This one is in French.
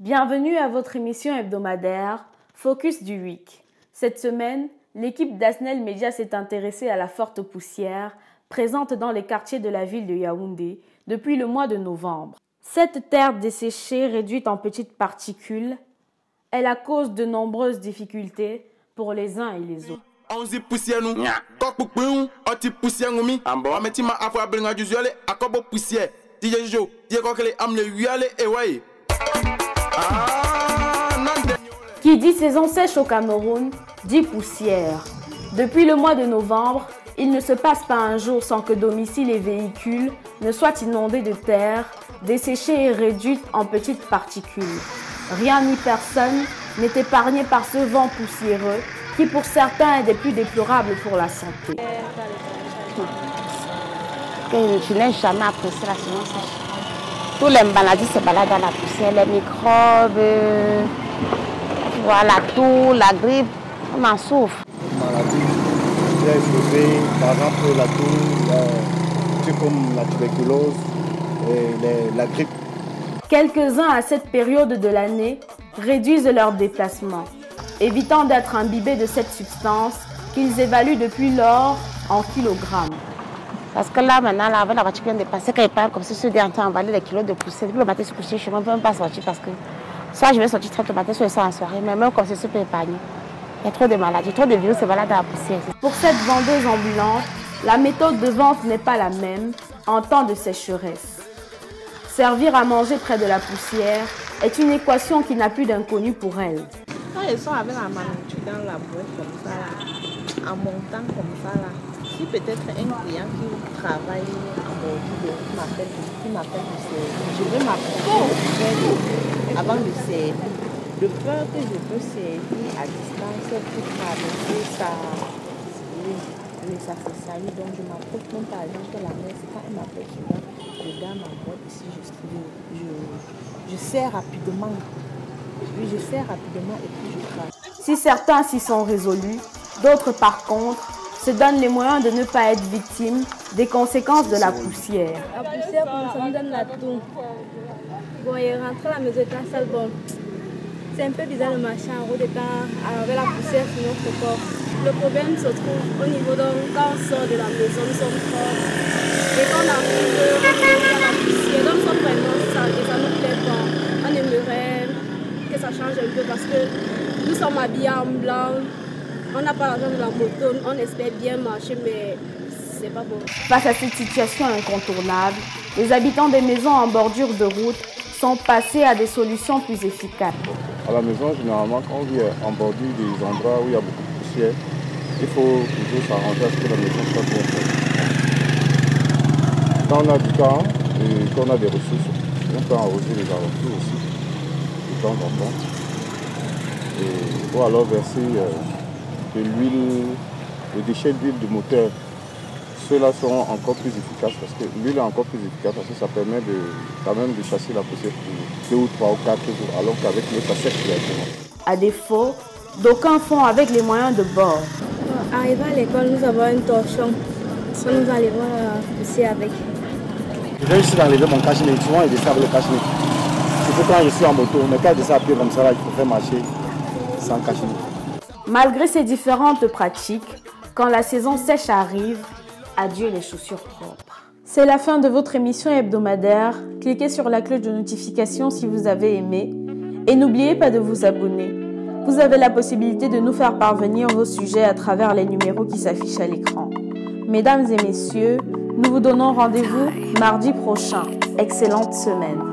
Bienvenue à votre émission hebdomadaire Focus du Week. Cette semaine, l'équipe d'Asnel Media s'est intéressée à la forte poussière présente dans les quartiers de la ville de Yaoundé depuis le mois de novembre. Cette terre desséchée réduite en petites particules est la cause de nombreuses difficultés pour les uns et les autres. Qui dit saison sèche au Cameroun, dit poussière. Depuis le mois de novembre, il ne se passe pas un jour sans que domicile et véhicules ne soient inondés de terre, desséchés et réduites en petites particules. Rien ni personne n'est épargné par ce vent poussiéreux qui pour certains est des plus déplorables pour la santé. Je n'ai jamais apprécié la saison sèche. Tous les maladies se baladent dans la poussière, les microbes, voilà, tout, la grippe, on m'en souffre. Maladie, j'ai exposé par exemple la toux, comme la tuberculose et la grippe. Quelques-uns à cette période de l'année réduisent leurs déplacements, évitant d'être imbibés de cette substance qu'ils évaluent depuis lors en kilogrammes. Parce que là, maintenant, là, avec la voiture qui vient de passer, quand il parle comme si je suis en train d'emballer des kilos de poussière, depuis le matin, je suis couché, je ne peux même pas sortir parce que soit je vais sortir très tôt le matin, soit je sors en soirée, mais même comme je peux épargner. Il y a trop de maladies, trop de virus se baladent dans la poussière. Pour cette vendeuse ambulante, la méthode de vente n'est pas la même en temps de sécheresse. Servir à manger près de la poussière est une équation qui n'a plus d'inconnu pour elle. Quand ils sont avec la nourriture dans la boîte comme ça, là, en montant comme ça, là, si peut-être un client qui travaille en bordure qui m'appelle de servir, je vais m'apprendre avant de servir. De peur que je peux servir à distance pour traverser ça. Mais ça se salit, donc je m'approche même par exemple que la mère, quand elle m'appelle souvent, je garde ma boîte ici, je sers rapidement. Oui, je sers rapidement et puis je traverse. Si certains s'y sont résolus, d'autres par contre se donnent les moyens de ne pas être victimes des conséquences de la poussière. La poussière, ça me donne la toux. Bon, il est rentré à la maison, ça, bon. C'est un peu bizarre le machin en haut départ avec la poussière sur notre corps. Le problème se trouve au niveau de quand on sort de la maison, nous sommes propres. Et quand on arrive dans la poussière, donc nous sommes vraiment sales et ça nous plaît pas. On aimerait que ça change un peu parce que nous sommes habillés en blanc. On n'a pas l'argent de la moto, on espère bien marcher, mais c'est pas bon. Face à cette situation incontournable, les habitants des maisons en bordure de route sont passés à des solutions plus efficaces. À la maison, généralement, quand on vit en bordure des endroits où il y a beaucoup de poussière, il faut toujours s'arranger à ce que la maison soit bien faite. Quand on a du temps et qu'on a des ressources, on peut arroser les alentours aussi, de temps en temps. Ou alors verser de l'huile, les déchets d'huile de moteur. Ceux-là sont encore plus efficaces parce que l'huile est encore plus efficace parce que ça permet quand même de chasser la poussière pour 2 ou 3 ou 4 jours, alors qu'avec l'eau, ça sèche directement. À défaut, d'aucuns font avec les moyens de bord. Arrivé à l'école, nous avons un torchon. Nous enlevons la poussière avec. Je vais juste enlever mon cache-nez. Souvent, il descend avec le cache-nez. Surtout quand je suis en moto, mais quand il descend à pied comme ça, là, il faut faire marcher sans cache-nez. Malgré ces différentes pratiques, quand la saison sèche arrive, adieu les chaussures propres. C'est la fin de votre émission hebdomadaire. Cliquez sur la cloche de notification si vous avez aimé et n'oubliez pas de vous abonner. Vous avez la possibilité de nous faire parvenir vos sujets à travers les numéros qui s'affichent à l'écran. Mesdames et messieurs, nous vous donnons rendez-vous mardi prochain. Excellente semaine.